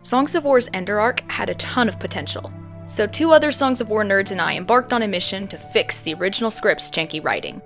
Songs of War's Ender arc had a ton of potential, so 2 other Songs of War nerds and I embarked on a mission to fix the original script's janky writing.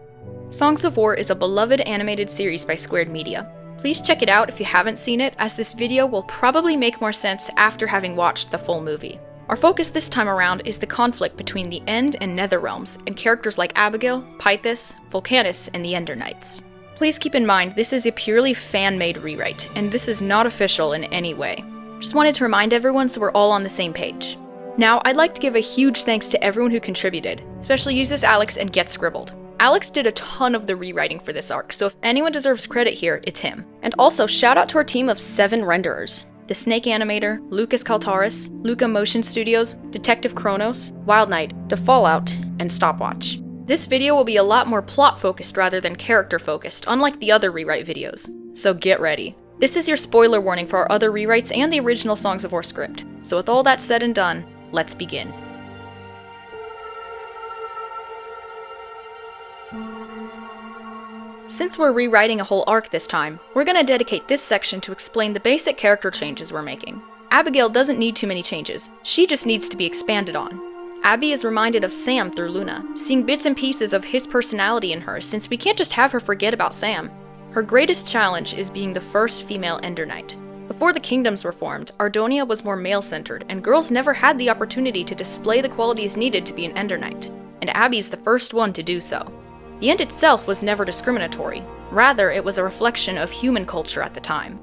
Songs of War is a beloved animated series by squaredmedia. Please check it out if you haven't seen it, as this video will probably make more sense after having watched the full movie. Our focus this time around is the conflict between the End and Nether realms, and characters like Abigail, Pythis, Vulcanus, and the Ender Knights. Please keep in mind this is a purely fan-made rewrite, and this is not official in any way. Just wanted to remind everyone so we're all on the same page. Now, I'd like to give a huge thanks to everyone who contributed, especially JesusAlex and GetScribbled. Alex did a ton of the rewriting for this arc, so if anyone deserves credit here, it's him. And also, shout out to our team of 7 renderers: TheSnakeAnimator, Lukus Kaltaris, LuccaMOTIONStudios, Detective Chronos, Wildnite, Fallout, and Stopwatch. This video will be a lot more plot-focused rather than character-focused, unlike the other rewrite videos, so get ready. This is your spoiler warning for our other rewrites and the original Songs of War script. So with all that said and done, let's begin. Since we're rewriting a whole arc this time, we're gonna dedicate this section to explain the basic character changes we're making. Abigail doesn't need too many changes, she just needs to be expanded on. Abby is reminded of Sam through Luna, seeing bits and pieces of his personality in her since we can't just have her forget about Sam. Her greatest challenge is being the first female Ender Knight. Before the kingdoms were formed, Ardonia was more male-centered, and girls never had the opportunity to display the qualities needed to be an Ender Knight, and Abby's the first one to do so. The End itself was never discriminatory, rather it was a reflection of human culture at the time.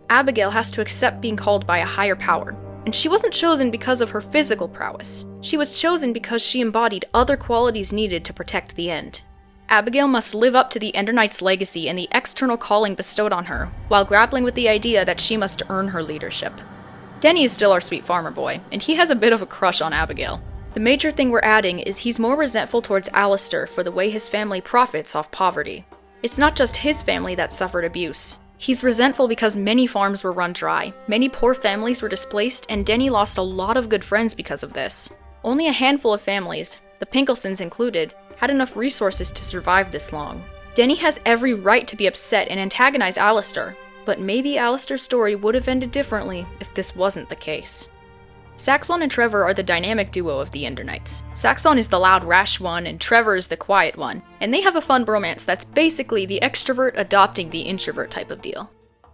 Abigail has to accept being called by a higher power, and she wasn't chosen because of her physical prowess. She was chosen because she embodied other qualities needed to protect the End. Abigail must live up to the Ender Knight's legacy and the external calling bestowed on her, while grappling with the idea that she must earn her leadership. Denny is still our sweet farmer boy, and he has a bit of a crush on Abigail. The major thing we're adding is he's more resentful towards Alistair for the way his family profits off poverty. It's not just his family that suffered abuse. He's resentful because many farms were run dry, many poor families were displaced, and Denny lost a lot of good friends because of this. Only a handful of families, the Pinklesons included, had enough resources to survive this long. Denny has every right to be upset and antagonize Alistair, but maybe Alistair's story would have ended differently if this wasn't the case. Saxon and Trevor are the dynamic duo of the Ender Knights. Saxon is the loud, rash one, and Trevor is the quiet one, and they have a fun bromance that's basically the extrovert adopting the introvert type of deal.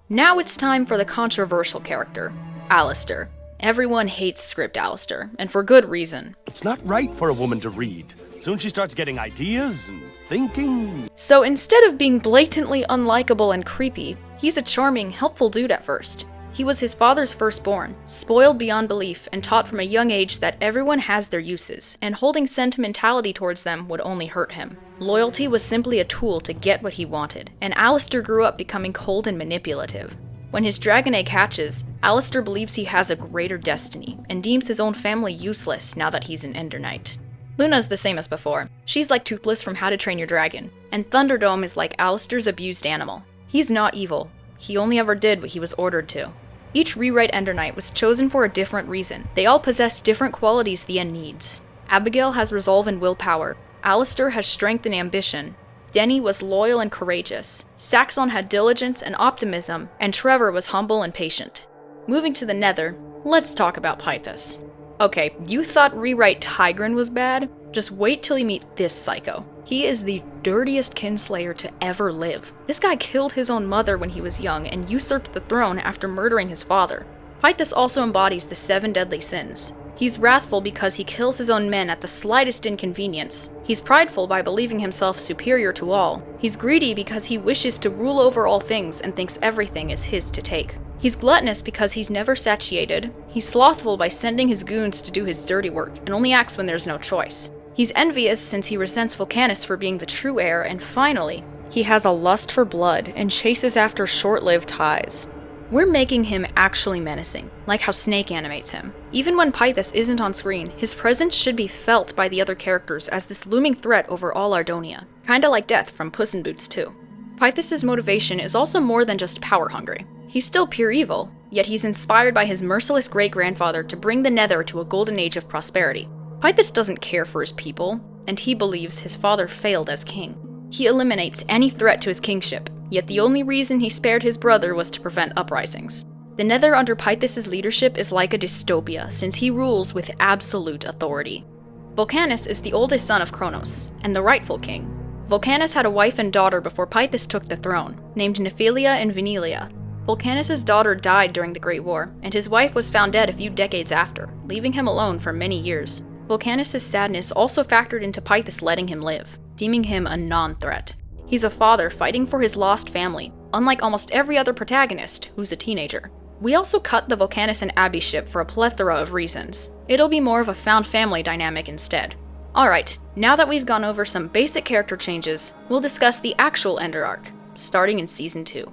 Now it's time for the controversial character, Alistair. Everyone hates script Alistair, and for good reason. It's not right for a woman to read. Soon she starts getting ideas and thinking. So instead of being blatantly unlikable and creepy, he's a charming, helpful dude at first. He was his father's firstborn, spoiled beyond belief, and taught from a young age that everyone has their uses, and holding sentimentality towards them would only hurt him. Loyalty was simply a tool to get what he wanted, and Alistair grew up becoming cold and manipulative. When his dragon egg hatches, Alistair believes he has a greater destiny, and deems his own family useless now that he's an Ender Knight. Luna's the same as before. She's like Toothless from How to Train Your Dragon, and Thunderdome is like Alistair's abused animal. He's not evil, he only ever did what he was ordered to. Each rewrite Ender Knight was chosen for a different reason. They all possess different qualities the End needs. Abigail has resolve and willpower. Alistair has strength and ambition. Denny was loyal and courageous. Saxon had diligence and optimism, and Trevor was humble and patient. Moving to the Nether, let's talk about Pythis. Okay, you thought rewrite Tigran was bad? Just wait till you meet this psycho. He is the dirtiest kinslayer to ever live. This guy killed his own mother when he was young and usurped the throne after murdering his father. Pythis also embodies the 7 deadly sins. He's wrathful because he kills his own men at the slightest inconvenience. He's prideful by believing himself superior to all. He's greedy because he wishes to rule over all things and thinks everything is his to take. He's gluttonous because he's never satiated. He's slothful by sending his goons to do his dirty work and only acts when there's no choice. He's envious since he resents Vulcanus for being the true heir, and finally, he has a lust for blood and chases after short-lived ties. We're making him actually menacing, like how Snake animates him. Even when Pythis isn't on screen, his presence should be felt by the other characters as this looming threat over all Ardonia. Kinda like Death from Puss in Boots 2. Pythis' motivation is also more than just power hungry. He's still pure evil, yet he's inspired by his merciless great-grandfather to bring the Nether to a golden age of prosperity. Pythis doesn't care for his people, and he believes his father failed as king. He eliminates any threat to his kingship, yet the only reason he spared his brother was to prevent uprisings. The Nether under Pythis' leadership is like a dystopia, since he rules with absolute authority. Volcanus is the oldest son of Chronos, and the rightful king. Volcanus had a wife and daughter before Pythis took the throne, named Nephilia and Venilia. Volcanus' daughter died during the Great War, and his wife was found dead a few decades after, leaving him alone for many years. Volcanus' sadness also factored into Pythis letting him live, deeming him a non-threat. He's a father fighting for his lost family, unlike almost every other protagonist who's a teenager. We also cut the Volcanus and Abby ship for a plethora of reasons. It'll be more of a found family dynamic instead. Alright, now that we've gone over some basic character changes, we'll discuss the actual Ender arc, starting in Season 2.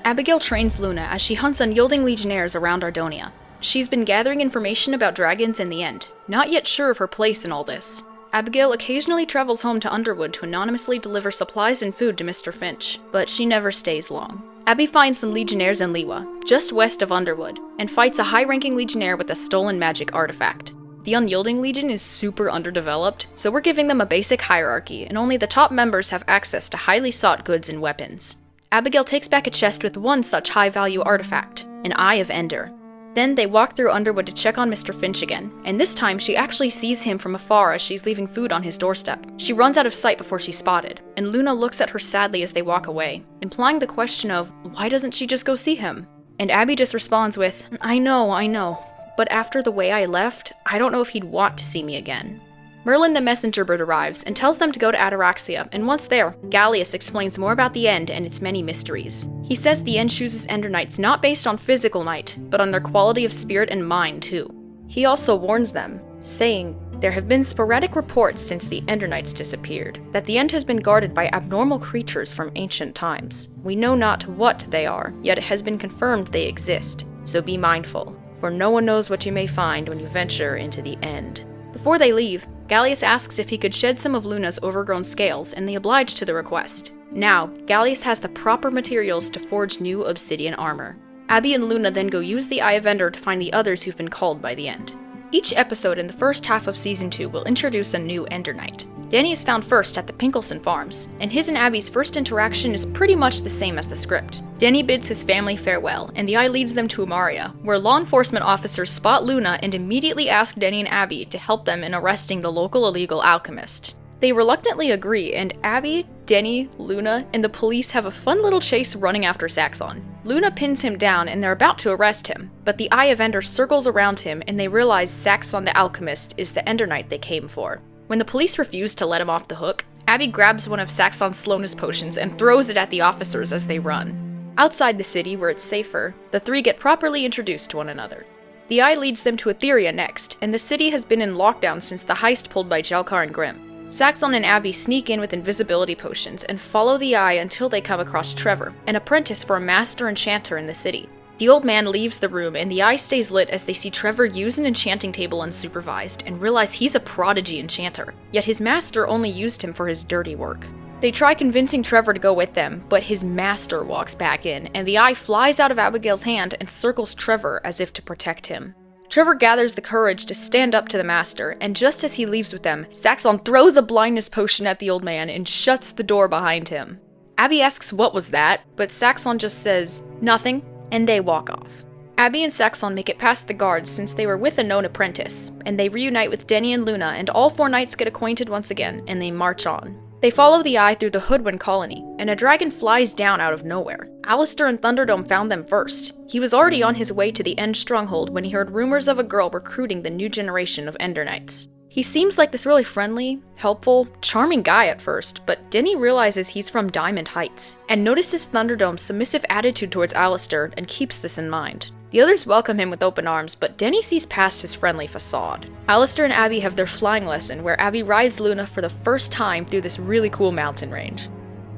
Abigail trains Luna as she hunts unyielding legionnaires around Ardonia. She's been gathering information about dragons in the End, not yet sure of her place in all this. Abigail occasionally travels home to Underwood to anonymously deliver supplies and food to Mr. Finch, but she never stays long. Abby finds some legionnaires in Liwa, just west of Underwood, and fights a high-ranking legionnaire with a stolen magic artifact. The Unyielding Legion is super underdeveloped, so we're giving them a basic hierarchy, and only the top members have access to highly sought goods and weapons. Abigail takes back a chest with one such high-value artifact, an Eye of Ender. Then they walk through Underwood to check on Mr. Finch again, and this time she actually sees him from afar as she's leaving food on his doorstep. She runs out of sight before she's spotted, and Luna looks at her sadly as they walk away, implying the question of, why doesn't she just go see him? And Abby just responds with, I know, but after the way I left, I don't know if he'd want to see me again. Merlin the messenger bird arrives and tells them to go to Ataraxia, and once there, Gallius explains more about the End and its many mysteries. He says the End chooses Ender Knights not based on physical might, but on their quality of spirit and mind too. He also warns them, saying, there have been sporadic reports since the Ender Knights disappeared, that the End has been guarded by abnormal creatures from ancient times. We know not what they are, yet it has been confirmed they exist, so be mindful, for no one knows what you may find when you venture into the End. Before they leave, Gallius asks if he could shed some of Luna's overgrown scales, and they oblige to the request. Now, Gallius has the proper materials to forge new obsidian armor. Abby and Luna then go use the Eye of Ender to find the others who've been called by the End. Each episode in the first half of Season 2 will introduce a new Ender Knight. Danny is found first at the Pinkelson Farms, and his and Abby's first interaction is pretty much the same as the script. Danny bids his family farewell, and the Eye leads them to Amaria, where law enforcement officers spot Luna and immediately ask Danny and Abby to help them in arresting the local illegal alchemist. They reluctantly agree, and Abby, Danny, Luna, and the police have a fun little chase running after Saxon. Luna pins him down and they're about to arrest him, but the Eye of Ender circles around him and they realize Saxon the alchemist is the Ender Knight they came for. When the police refuse to let him off the hook, Abby grabs one of Saxon's slowness potions and throws it at the officers as they run. Outside the city, where it's safer, the three get properly introduced to one another. The Eye leads them to Etheria next, and the city has been in lockdown since the heist pulled by Jelkar and Grimm. Saxon and Abby sneak in with invisibility potions and follow the Eye until they come across Trevor, an apprentice for a master enchanter in the city. The old man leaves the room and the Eye stays lit as they see Trevor use an enchanting table unsupervised and realize he's a prodigy enchanter, yet his master only used him for his dirty work. They try convincing Trevor to go with them, but his master walks back in, and the Eye flies out of Abigail's hand and circles Trevor as if to protect him. Trevor gathers the courage to stand up to the master, and just as he leaves with them, Saxon throws a blindness potion at the old man and shuts the door behind him. Abby asks what was that, but Saxon just says, nothing, and they walk off. Abby and Saxon make it past the guards since they were with a known apprentice, and they reunite with Denny and Luna, and all four knights get acquainted once again, and they march on. They follow the Eye through the Hoodwin colony, and a dragon flies down out of nowhere. Alistair and Thunderdome found them first. He was already on his way to the End stronghold when he heard rumors of a girl recruiting the new generation of Ender Knights. He seems like this really friendly, helpful, charming guy at first, but Denny realizes he's from Diamond Heights, and notices Thunderdome's submissive attitude towards Alistair and keeps this in mind. The others welcome him with open arms, but Denny sees past his friendly facade. Alistair and Abby have their flying lesson, where Abby rides Luna for the first time through this really cool mountain range.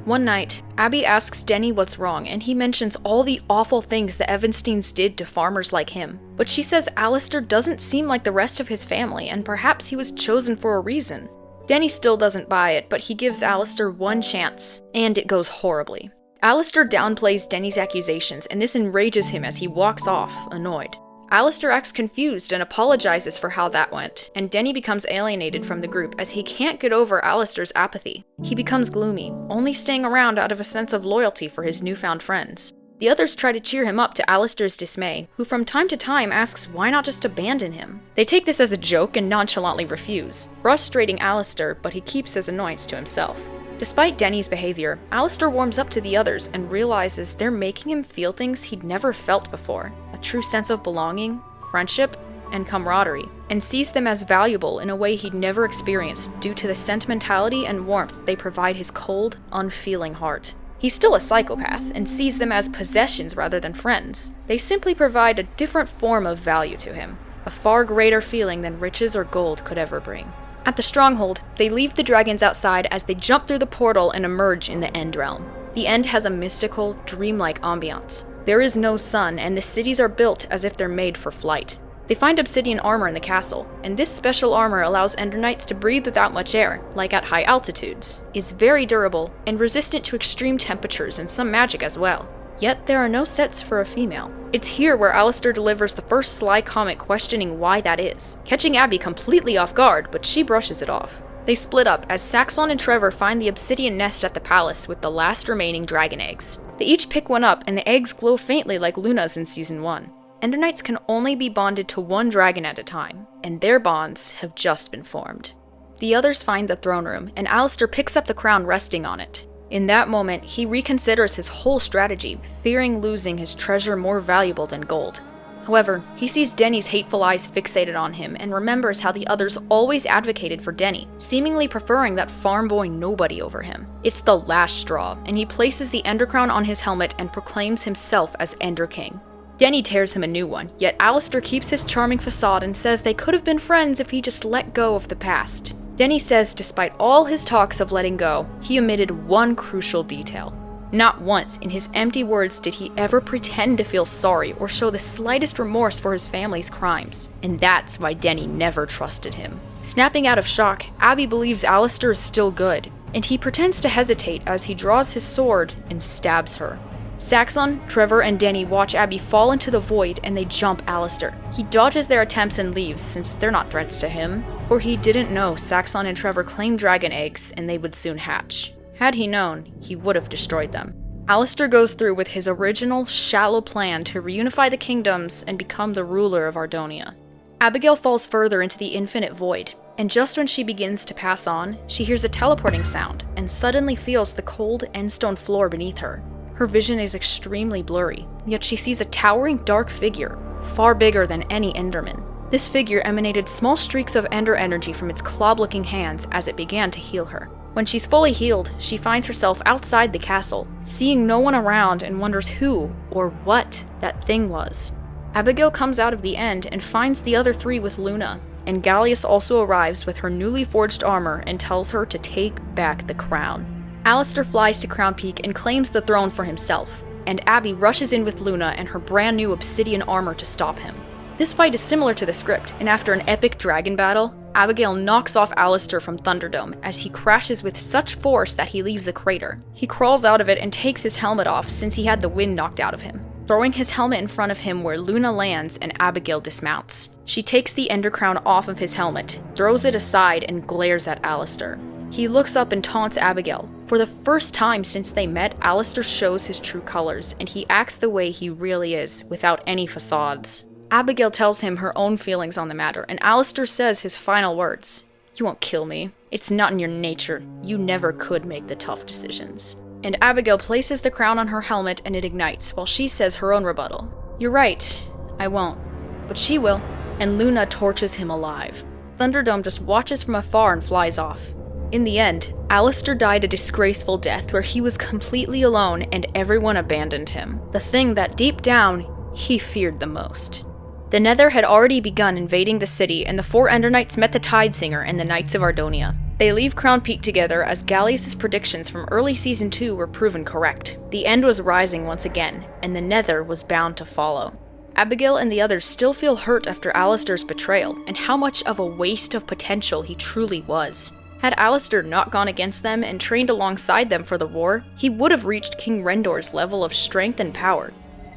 One night, Abby asks Denny what's wrong, and he mentions all the awful things the Evansteins did to farmers like him. But she says Alistair doesn't seem like the rest of his family, and perhaps he was chosen for a reason. Denny still doesn't buy it, but he gives Alistair one chance, and it goes horribly. Alistair downplays Denny's accusations, and this enrages him as he walks off, annoyed. Alistair acts confused and apologizes for how that went, and Denny becomes alienated from the group as he can't get over Alistair's apathy. He becomes gloomy, only staying around out of a sense of loyalty for his newfound friends. The others try to cheer him up to Alistair's dismay, who from time to time asks why not just abandon him. They take this as a joke and nonchalantly refuse, frustrating Alistair, but he keeps his annoyance to himself. Despite Denny's behavior, Alistair warms up to the others and realizes they're making him feel things he'd never felt before, a true sense of belonging, friendship, and camaraderie, and sees them as valuable in a way he'd never experienced due to the sentimentality and warmth they provide his cold, unfeeling heart. He's still a psychopath and sees them as possessions rather than friends. They simply provide a different form of value to him, a far greater feeling than riches or gold could ever bring. At the stronghold, they leave the dragons outside as they jump through the portal and emerge in the End realm. The End has a mystical, dreamlike ambiance. There is no sun, and the cities are built as if they're made for flight. They find obsidian armor in the castle, and this special armor allows Ender Knights to breathe without much air, like at high altitudes, is very durable, and resistant to extreme temperatures and some magic as well. Yet there are no sets for a female. It's here where Alistair delivers the first sly comment questioning why that is, catching Abby completely off guard, but she brushes it off. They split up as Saxon and Trevor find the obsidian nest at the palace with the last remaining dragon eggs. They each pick one up, and the eggs glow faintly like Luna's in Season 1. Ender Knights can only be bonded to one dragon at a time, and their bonds have just been formed. The others find the throne room, and Alistair picks up the crown resting on it. In that moment, he reconsiders his whole strategy, fearing losing his treasure more valuable than gold. However, he sees Denny's hateful eyes fixated on him and remembers how the others always advocated for Denny, seemingly preferring that farm boy nobody over him. It's the last straw, and he places the Ender Crown on his helmet and proclaims himself as Ender King. Denny tears him a new one, yet Alistair keeps his charming facade and says they could have been friends if he just let go of the past. Denny says despite all his talks of letting go, he omitted one crucial detail. Not once in his empty words did he ever pretend to feel sorry or show the slightest remorse for his family's crimes, and that's why Denny never trusted him. Snapping out of shock, Abby believes Alistair is still good, and he pretends to hesitate as he draws his sword and stabs her. Saxon, Trevor, and Denny watch Abby fall into the void and they jump Alistair. He dodges their attempts and leaves since they're not threats to him, for he didn't know Saxon and Trevor claimed dragon eggs and they would soon hatch. Had he known, he would have destroyed them. Alistair goes through with his original, shallow plan to reunify the kingdoms and become the ruler of Ardonia. Abigail falls further into the infinite void, and just when she begins to pass on, she hears a teleporting sound and suddenly feels the cold endstone floor beneath her. Her vision is extremely blurry, yet she sees a towering dark figure, far bigger than any Enderman. This figure emanated small streaks of Ender energy from its claw-looking hands as it began to heal her. When she's fully healed, she finds herself outside the castle, seeing no one around and wonders who, or what, that thing was. Abigail comes out of the End and finds the other three with Luna, and Gallius also arrives with her newly forged armor and tells her to take back the crown. Alistair flies to Crown Peak and claims the throne for himself, and Abby rushes in with Luna and her brand new obsidian armor to stop him. This fight is similar to the script, and after an epic dragon battle, Abigail knocks off Alistair from Thunderdome as he crashes with such force that he leaves a crater. He crawls out of it and takes his helmet off since he had the wind knocked out of him, throwing his helmet in front of him where Luna lands and Abigail dismounts. She takes the Ender Crown off of his helmet, throws it aside, and glares at Alistair. He looks up and taunts Abigail. For the first time since they met, Alistair shows his true colors, and he acts the way he really is, without any facades. Abigail tells him her own feelings on the matter, and Alistair says his final words. "You won't kill me. It's not in your nature. You never could make the tough decisions." And Abigail places the crown on her helmet and it ignites, while she says her own rebuttal. "You're right. I won't. But she will." And Luna torches him alive. Thunderdome just watches from afar and flies off. In the end, Alistair died a disgraceful death where he was completely alone and everyone abandoned him. The thing that deep down, he feared the most. The Nether had already begun invading the city, and the four Ender Knights met the Tidesinger and the Knights of Ardonia. They leave Crown Peak together as Gallius' predictions from early Season 2 were proven correct. The End was rising once again, and the Nether was bound to follow. Abigail and the others still feel hurt after Alistair's betrayal, and how much of a waste of potential he truly was. Had Alistair not gone against them and trained alongside them for the war, he would have reached King Rendor's level of strength and power.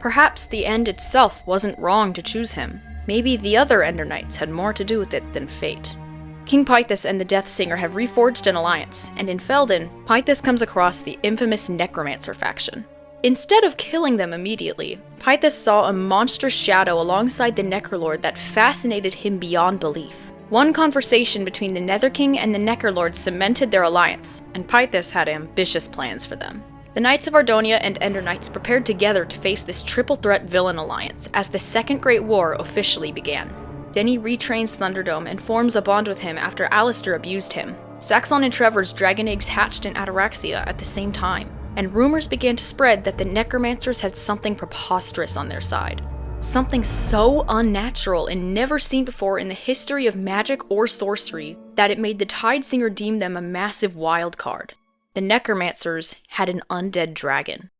Perhaps the End itself wasn't wrong to choose him. Maybe the other Ender Knights had more to do with it than fate. King Pythas and the Death Singer have reforged an alliance, and in Felden, Pythas comes across the infamous Necromancer faction. Instead of killing them immediately, Pythas saw a monstrous shadow alongside the Necrolord that fascinated him beyond belief. One conversation between the Nether King and the Necrolord cemented their alliance, and Pythas had ambitious plans for them. The Knights of Ardonia and Ender Knights prepared together to face this triple-threat villain alliance as the Second Great War officially began. Denny retrains Thunderdome and forms a bond with him after Alistair abused him. Saxon and Trevor's dragon eggs hatched in Ataraxia at the same time, and rumors began to spread that the Necromancers had something preposterous on their side. Something so unnatural and never seen before in the history of magic or sorcery that it made the Tidesinger deem them a massive wild card. The Necromancers had an undead dragon.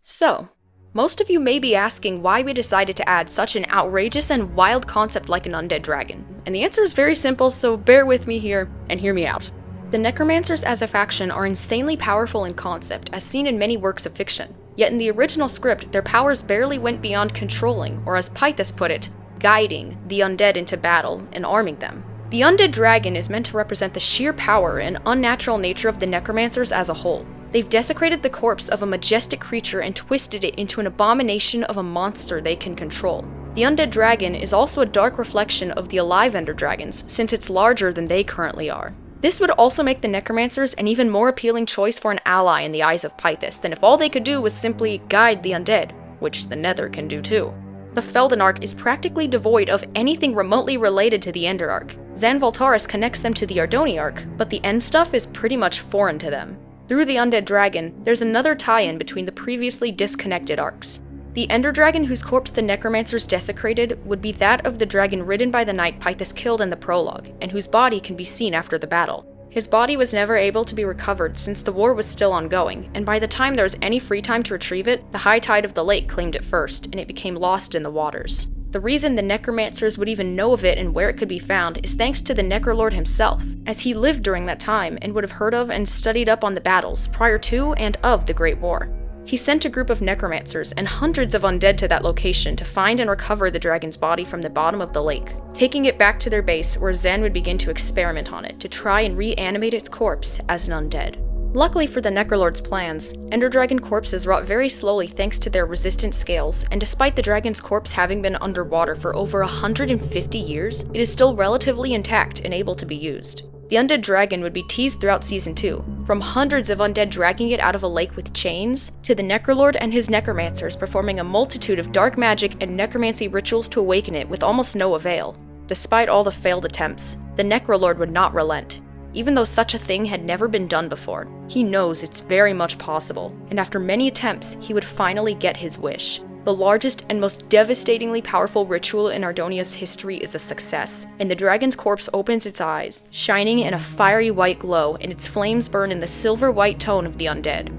So, most of you may be asking why we decided to add such an outrageous and wild concept like an undead dragon, and the answer is very simple, so bear with me here and hear me out. The Necromancers as a faction are insanely powerful in concept, as seen in many works of fiction, yet in the original script their powers barely went beyond controlling, or as Pythas put it, guiding the undead into battle and arming them. The undead dragon is meant to represent the sheer power and unnatural nature of the Necromancers as a whole. They've desecrated the corpse of a majestic creature and twisted it into an abomination of a monster they can control. The undead dragon is also a dark reflection of the alive Ender Dragons, since it's larger than they currently are. This would also make the Necromancers an even more appealing choice for an ally in the eyes of Pythas than if all they could do was simply guide the undead, which the Nether can do too. The Felden arc is practically devoid of anything remotely related to the Ender arc. Zan Voltaris connects them to the Ardoni arc, but the End stuff is pretty much foreign to them. Through the Undead Dragon, there's another tie-in between the previously disconnected arcs. The Ender Dragon whose corpse the Necromancers desecrated would be that of the dragon ridden by the knight Pythas killed in the prologue, and whose body can be seen after the battle. His body was never able to be recovered since the war was still ongoing, and by the time there was any free time to retrieve it, the high tide of the lake claimed it first, and it became lost in the waters. The reason the Necromancers would even know of it and where it could be found is thanks to the Necrolord himself, as he lived during that time and would have heard of and studied up on the battles prior to and of the Great War. He sent a group of Necromancers and hundreds of undead to that location to find and recover the dragon's body from the bottom of the lake, taking it back to their base where Zan would begin to experiment on it to try and reanimate its corpse as an undead. Luckily for the Necrolord's plans, Ender Dragon corpses rot very slowly thanks to their resistant scales, and despite the dragon's corpse having been underwater for over 150 years, it is still relatively intact and able to be used. The Undead Dragon would be teased throughout Season 2, from hundreds of undead dragging it out of a lake with chains, to the Necrolord and his Necromancers performing a multitude of dark magic and necromancy rituals to awaken it with almost no avail. Despite all the failed attempts, the Necrolord would not relent. Even though such a thing had never been done before, he knows it's very much possible, and after many attempts, he would finally get his wish. The largest and most devastatingly powerful ritual in Ardonia's history is a success, and the dragon's corpse opens its eyes, shining in a fiery white glow, and its flames burn in the silver-white tone of the undead.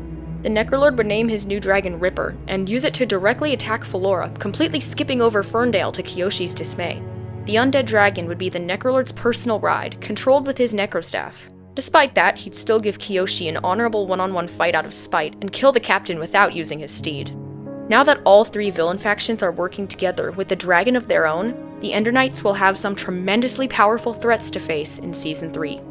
The Necrolord would name his new dragon Ripper, and use it to directly attack Felora, completely skipping over Ferndale to Kyoshi's dismay. The Undead Dragon would be the Necrolord's personal ride, controlled with his Necrostaff. Despite that, he'd still give Kyoshi an honorable one-on-one fight out of spite, and kill the captain without using his steed. Now that all three villain factions are working together with a dragon of their own, the Ender Knights will have some tremendously powerful threats to face in Season 3.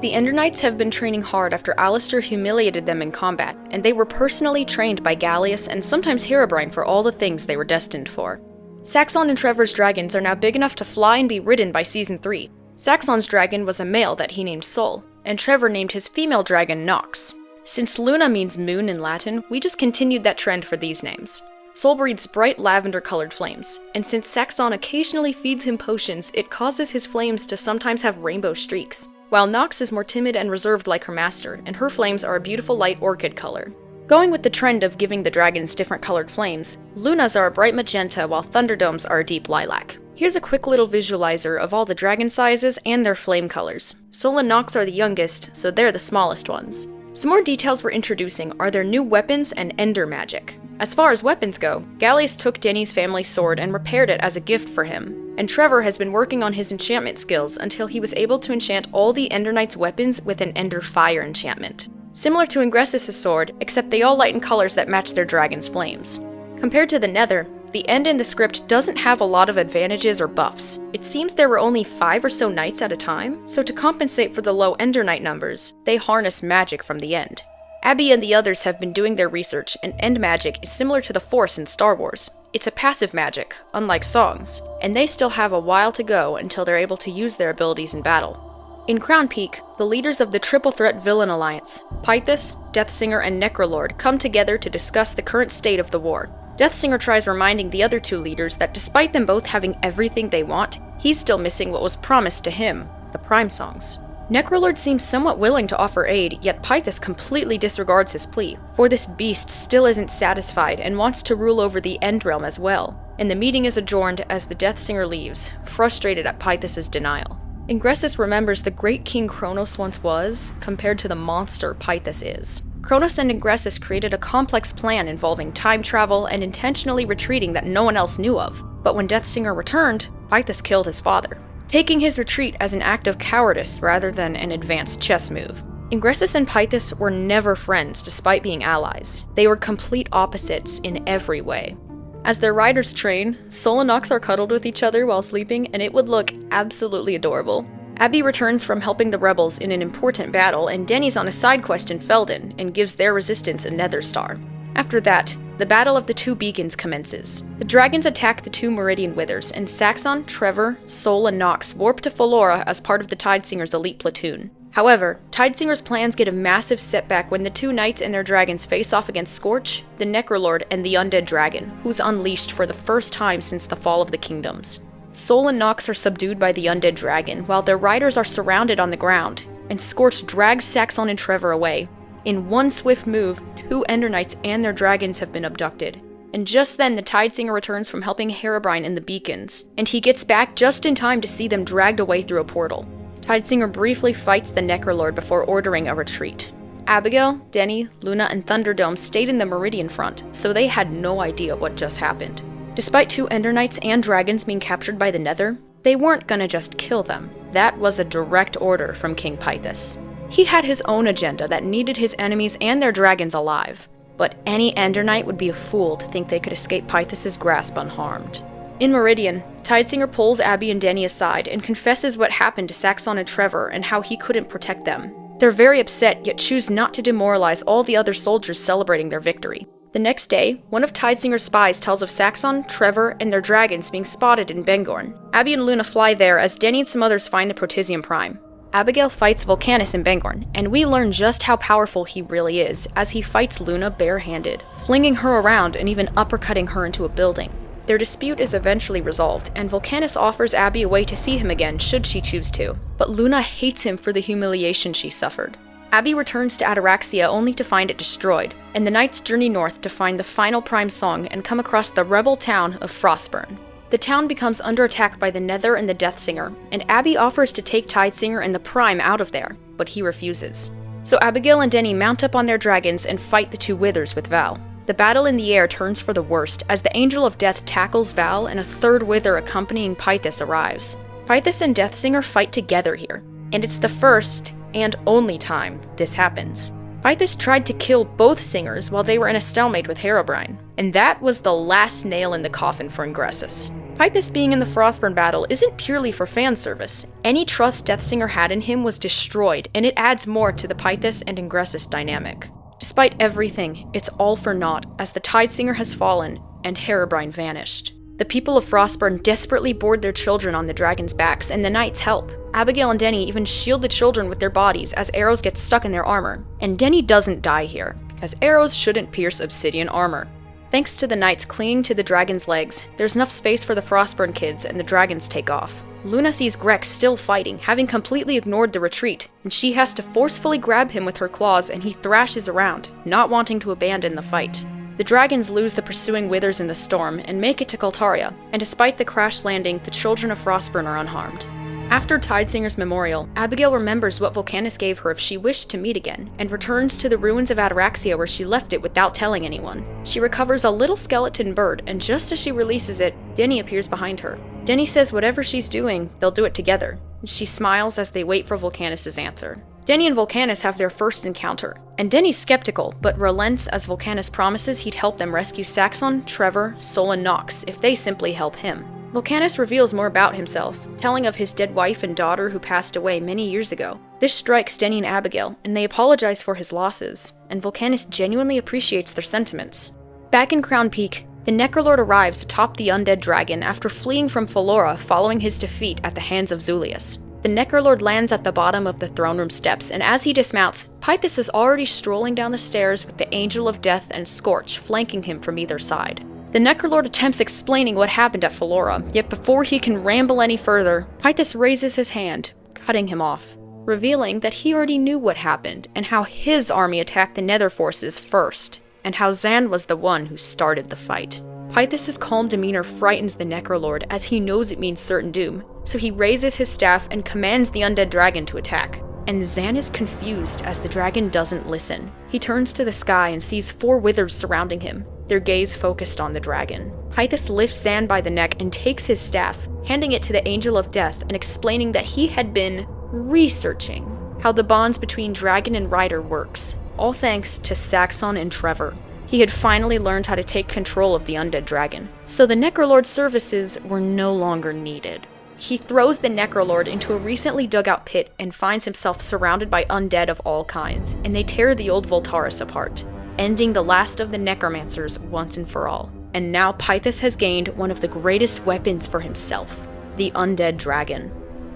The Ender Knights have been training hard after Alistair humiliated them in combat, and they were personally trained by Gallius and sometimes Herobrine for all the things they were destined for. Saxon and Trevor's dragons are now big enough to fly and be ridden by Season 3. Saxon's dragon was a male that he named Sol, and Trevor named his female dragon Nox. Since Luna means moon in Latin, we just continued that trend for these names. Sol breathes bright lavender-colored flames, and since Saxon occasionally feeds him potions, it causes his flames to sometimes have rainbow streaks, while Nox is more timid and reserved like her master, and her flames are a beautiful light orchid color. Going with the trend of giving the dragons different colored flames, Lunas are a bright magenta while Thunderdomes are a deep lilac. Here's a quick little visualizer of all the dragon sizes and their flame colors. Sol and Nox are the youngest, so they're the smallest ones. Some more details we're introducing are their new weapons and ender magic. As far as weapons go, Gallius took Denny's family sword and repaired it as a gift for him, and Trevor has been working on his enchantment skills until he was able to enchant all the Ender Knight's weapons with an Ender Fire enchantment. Similar to Ingressus' sword, except they all light in colors that match their dragon's flames. Compared to the Nether, the End in the script doesn't have a lot of advantages or buffs. It seems there were only 5 or so knights at a time, so to compensate for the low Ender Knight numbers, they harness magic from the End. Abby and the others have been doing their research, and End magic is similar to the Force in Star Wars. It's a passive magic, unlike songs, and they still have a while to go until they're able to use their abilities in battle. In Crown Peak, the leaders of the Triple Threat Villain Alliance, Pythus, Deathsinger, and Necrolord, come together to discuss the current state of the war. Deathsinger tries reminding the other two leaders that despite them both having everything they want, he's still missing what was promised to him, the Prime Songs. Necrolord seems somewhat willing to offer aid, yet Pythus completely disregards his plea, for this beast still isn't satisfied and wants to rule over the End Realm as well, and the meeting is adjourned as the Deathsinger leaves, frustrated at Pythus' denial. Ingressus remembers the great King Chronos once was, compared to the monster Pythus is. Chronos and Ingressus created a complex plan involving time travel and intentionally retreating that no one else knew of, but when Deathsinger returned, Pythus killed his father, taking his retreat as an act of cowardice rather than an advanced chess move. Ingressus and Pythus were never friends despite being allies. They were complete opposites in every way. As their riders train, Sol and Nox are cuddled with each other while sleeping, and it would look absolutely adorable. Abby returns from helping the rebels in an important battle, and Denny's on a side quest in Felden and gives their resistance a nether star. After that, the Battle of the Two Beacons commences. The dragons attack the two Meridian Withers, and Saxon, Trevor, Sol, and Nox warp to Felora as part of the Tidesinger's elite platoon. However, Tidesinger's plans get a massive setback when the two knights and their dragons face off against Scorch, the Necrolord, and the Undead Dragon, who's unleashed for the first time since the fall of the kingdoms. Sol and Nox are subdued by the Undead Dragon, while their riders are surrounded on the ground, and Scorch drags Saxon and Trevor away. In one swift move, 2 Ender Knights and their dragons have been abducted. And just then, the Tidesinger returns from helping Herobrine in the beacons, and he gets back just in time to see them dragged away through a portal. Tidesinger briefly fights the Necrolord before ordering a retreat. Abigail, Denny, Luna, and Thunderdome stayed in the Meridian front, so they had no idea what just happened. Despite 2 Ender Knights and dragons being captured by the Nether, they weren't gonna just kill them. That was a direct order from King Pythus. He had his own agenda that needed his enemies and their dragons alive, but any Ender Knight would be a fool to think they could escape Pythus' grasp unharmed. In Meridian, Tidesinger pulls Abby and Denny aside and confesses what happened to Saxon and Trevor and how he couldn't protect them. They're very upset, yet choose not to demoralize all the other soldiers celebrating their victory. The next day, one of Tidesinger's spies tells of Saxon, Trevor, and their dragons being spotted in Bangorn. Abby and Luna fly there as Denny and some others find the Protesium Prime. Abigail fights Volcanus in Bangorn, and we learn just how powerful he really is as he fights Luna barehanded, flinging her around and even uppercutting her into a building. Their dispute is eventually resolved, and Volcanus offers Abby a way to see him again should she choose to, but Luna hates him for the humiliation she suffered. Abby returns to Ataraxia only to find it destroyed, and the knights journey north to find the final Prime Song and come across the rebel town of Frostburn. The town becomes under attack by the Nether and the Deathsinger, and Abby offers to take Tidesinger and the Prime out of there, but he refuses. So Abigail and Denny mount up on their dragons and fight the 2 Withers with Val. The battle in the air turns for the worst as the Angel of Death tackles Val and a 3rd Wither accompanying Pythus arrives. Pythus and Deathsinger fight together here, and it's the first and only time this happens. Pythus tried to kill both singers while they were in a stalemate with Herobrine, and that was the last nail in the coffin for Ingressus. Pythus being in the Frostburn battle isn't purely for fan service. Any trust Deathsinger had in him was destroyed, and it adds more to the Pythus and Ingressus dynamic. Despite everything, it's all for naught as the Tidesinger has fallen and Herobrine vanished. The people of Frostburn desperately board their children on the dragons' backs, and the knights help. Abigail and Denny even shield the children with their bodies as arrows get stuck in their armor. And Denny doesn't die here, because arrows shouldn't pierce obsidian armor. Thanks to the knights clinging to the dragon's legs, there's enough space for the Frostburn kids and the dragons take off. Luna sees Grek still fighting, having completely ignored the retreat, and she has to forcefully grab him with her claws and he thrashes around, not wanting to abandon the fight. The dragons lose the pursuing Withers in the storm and make it to Kaltaria, and despite the crash landing, the children of Frostburn are unharmed. After Tidesinger's memorial, Abigail remembers what Volcanus gave her if she wished to meet again, and returns to the ruins of Ataraxia where she left it without telling anyone. She recovers a little skeleton bird, and just as she releases it, Denny appears behind her. Denny says whatever she's doing, they'll do it together. She smiles as they wait for Volcanus' answer. Denny and Volcanus have their first encounter, and Denny's skeptical, but relents as Volcanus promises he'd help them rescue Saxon, Trevor, Sol, and Nox if they simply help him. Volcanus reveals more about himself, telling of his dead wife and daughter who passed away many years ago. This strikes Denny and Abigail, and they apologize for his losses, and Volcanus genuinely appreciates their sentiments. Back in Crown Peak, the Necrolord arrives atop the Undead Dragon after fleeing from Philora following his defeat at the hands of Zulius. The Necrolord lands at the bottom of the throne room steps, and as he dismounts, Pythis is already strolling down the stairs with the Angel of Death and Scorch flanking him from either side. The Necrolord attempts explaining what happened at Philora, yet before he can ramble any further, Pythis raises his hand, cutting him off, revealing that he already knew what happened and how his army attacked the Nether forces first, and how Zan was the one who started the fight. Pythis' calm demeanor frightens the Necrolord as he knows it means certain doom, so he raises his staff and commands the Undead Dragon to attack. And Zan is confused as the dragon doesn't listen. He turns to the sky and sees 4 withers surrounding him, their gaze focused on the dragon. Pythis lifts Zan by the neck and takes his staff, handing it to the Angel of Death and explaining that he had been researching how the bonds between dragon and rider works, all thanks to Saxon and Trevor. He had finally learned how to take control of the Undead Dragon, so the Necrolord's services were no longer needed. He throws the Necrolord into a recently dug out pit and finds himself surrounded by undead of all kinds, and they tear the old Voltaris apart, ending the last of the Necromancers once and for all. And now Pythis has gained one of the greatest weapons for himself, the Undead Dragon.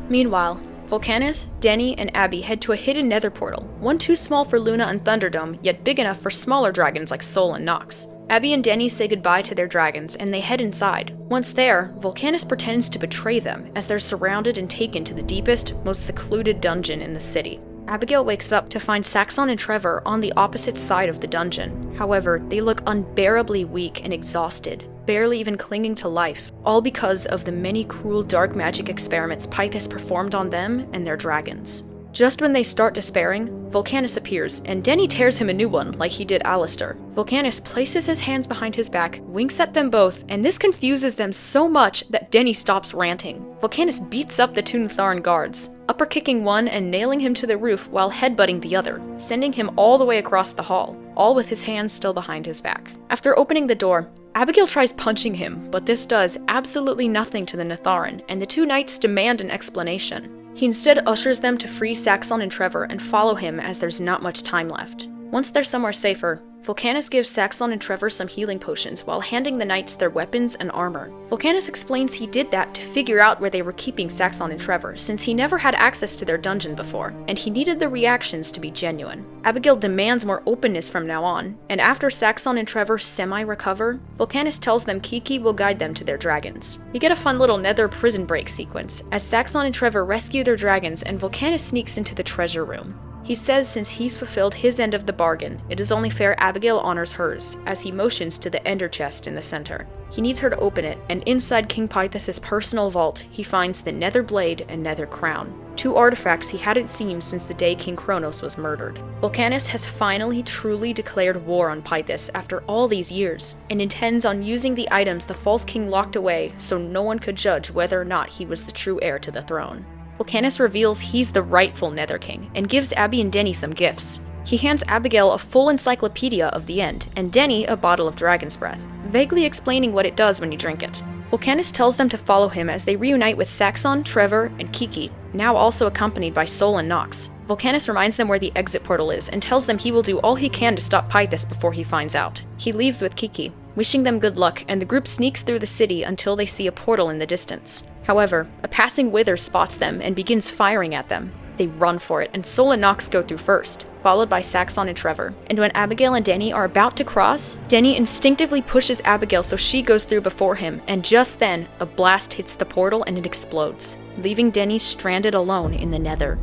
Meanwhile, Volcanus, Denny, and Abby head to a hidden nether portal, one too small for Luna and Thunderdome, yet big enough for smaller dragons like Sol and Nox. Abby and Denny say goodbye to their dragons, and they head inside. Once there, Volcanus pretends to betray them, as they're surrounded and taken to the deepest, most secluded dungeon in the city. Abigail wakes up to find Saxon and Trevor on the opposite side of the dungeon. However, they look unbearably weak and exhausted, barely even clinging to life, all because of the many cruel dark magic experiments Pythis performed on them and their dragons. Just when they start despairing, Volcanus appears, and Denny tears him a new one, like he did Alistair. Volcanus places his hands behind his back, winks at them both, and this confuses them so much that Denny stops ranting. Volcanus beats up the Tunatharan guards, upper-kicking one and nailing him to the roof while headbutting the other, sending him all the way across the hall, all with his hands still behind his back. After opening the door, Abigail tries punching him, but this does absolutely nothing to the Natharan, and the 2 knights demand an explanation. He instead ushers them to free Saxon and Trevor and follow him as there's not much time left. Once they're somewhere safer, Volcanus gives Saxon and Trevor some healing potions while handing the knights their weapons and armor. Volcanus explains he did that to figure out where they were keeping Saxon and Trevor, since he never had access to their dungeon before, and he needed the reactions to be genuine. Abigail demands more openness from now on, and after Saxon and Trevor semi-recover, Volcanus tells them Kiki will guide them to their dragons. We get a fun little nether prison break sequence, as Saxon and Trevor rescue their dragons and Volcanus sneaks into the treasure room. He says since he's fulfilled his end of the bargain, it is only fair Abigail honors hers, as he motions to the ender chest in the center. He needs her to open it, and inside King Pythis' personal vault, he finds the Nether Blade and Nether Crown, 2 artifacts he hadn't seen since the day King Chronos was murdered. Volcanus has finally truly declared war on Pythis after all these years, and intends on using the items the false king locked away so no one could judge whether or not he was the true heir to the throne. Volcanus reveals he's the rightful Nether King, and gives Abby and Denny some gifts. He hands Abigail a full encyclopedia of the End, and Denny a bottle of Dragon's Breath, vaguely explaining what it does when you drink it. Volcanus tells them to follow him as they reunite with Saxon, Trevor, and Kiki, now also accompanied by Sol and Nox. Volcanus reminds them where the exit portal is, and tells them he will do all he can to stop Pythis before he finds out. He leaves with Kiki, wishing them good luck, and the group sneaks through the city until they see a portal in the distance. However, a passing wither spots them and begins firing at them. They run for it, and Sol and Nox go through first, followed by Saxon and Trevor. And when Abigail and Denny are about to cross, Denny instinctively pushes Abigail so she goes through before him, and just then, a blast hits the portal and it explodes, leaving Denny stranded alone in the Nether.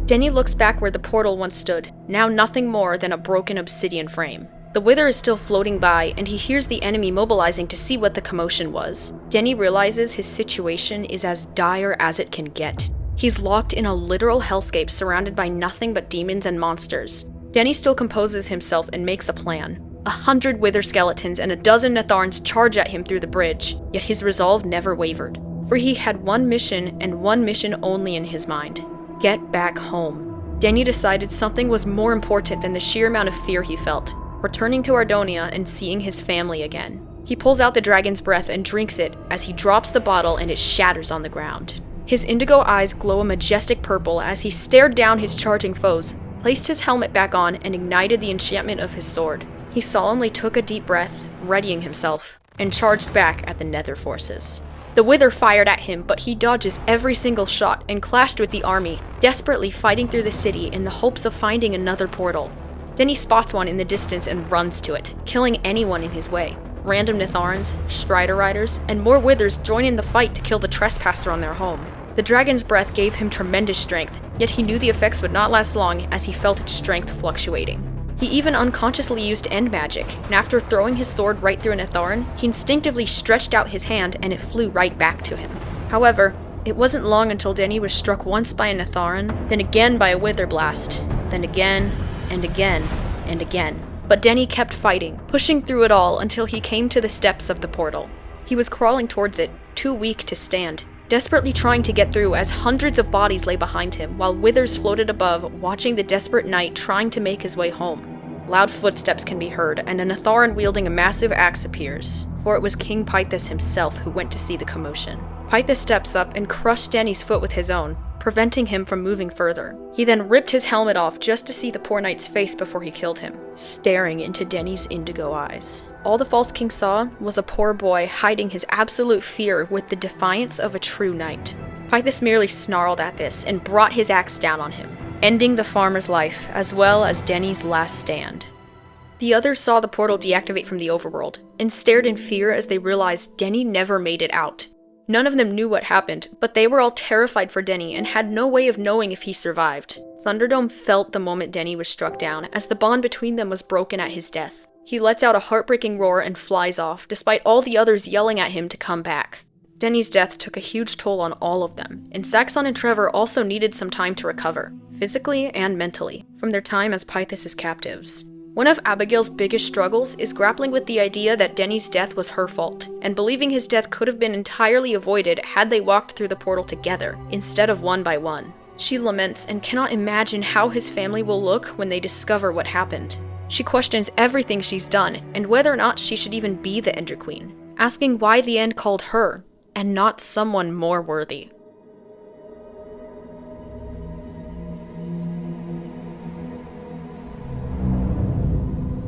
Denny looks back where the portal once stood, now nothing more than a broken obsidian frame. The wither is still floating by, and he hears the enemy mobilizing to see what the commotion was. Denny realizes his situation is as dire as it can get. He's locked in a literal hellscape surrounded by nothing but demons and monsters. Denny still composes himself and makes a plan. 100 wither skeletons and a dozen Netharans charge at him through the bridge, yet his resolve never wavered. For he had one mission and one mission only in his mind: get back home. Denny decided something was more important than the sheer amount of fear he felt: returning to Ardonia and seeing his family again. He pulls out the dragon's breath and drinks it as he drops the bottle and it shatters on the ground. His indigo eyes glow a majestic purple as he stared down his charging foes, placed his helmet back on, and ignited the enchantment of his sword. He solemnly took a deep breath, readying himself, and charged back at the Nether forces. The Wither fired at him, but he dodges every single shot and clashed with the army, desperately fighting through the city in the hopes of finding another portal. Then he spots one in the distance and runs to it, killing anyone in his way. Random Netharans, Strider Riders, and more Withers join in the fight to kill the trespasser on their home. The dragon's breath gave him tremendous strength, yet he knew the effects would not last long as he felt its strength fluctuating. He even unconsciously used end magic, and after throwing his sword right through a Netharan, he instinctively stretched out his hand and it flew right back to him. However, it wasn't long until Denny was struck once by a Netharan, then again by a Wither blast, then again, and again, and again. But Denny kept fighting, pushing through it all until he came to the steps of the portal. He was crawling towards it, too weak to stand, desperately trying to get through as hundreds of bodies lay behind him, while Withers floated above, watching the desperate knight trying to make his way home. Loud footsteps can be heard, and a Netharan wielding a massive axe appears, for it was King Pythas himself who went to see the commotion. Pythas steps up and crushed Denny's foot with his own, preventing him from moving further. He then ripped his helmet off just to see the poor knight's face before he killed him, staring into Denny's indigo eyes. All the false king saw was a poor boy hiding his absolute fear with the defiance of a true knight. Pythas merely snarled at this and brought his axe down on him, ending the farmer's life as well as Denny's last stand. The others saw the portal deactivate from the overworld and stared in fear as they realized Denny never made it out. None of them knew what happened, but they were all terrified for Denny and had no way of knowing if he survived. Thunderdome felt the moment Denny was struck down, as the bond between them was broken at his death. He lets out a heartbreaking roar and flies off, despite all the others yelling at him to come back. Denny's death took a huge toll on all of them, and Saxon and Trevor also needed some time to recover, physically and mentally, from their time as Pythas' captives. One of Abigail's biggest struggles is grappling with the idea that Denny's death was her fault, and believing his death could have been entirely avoided had they walked through the portal together, instead of one by one. She laments and cannot imagine how his family will look when they discover what happened. She questions everything she's done, and whether or not she should even be the Ender Queen, asking why the End called her, and not someone more worthy.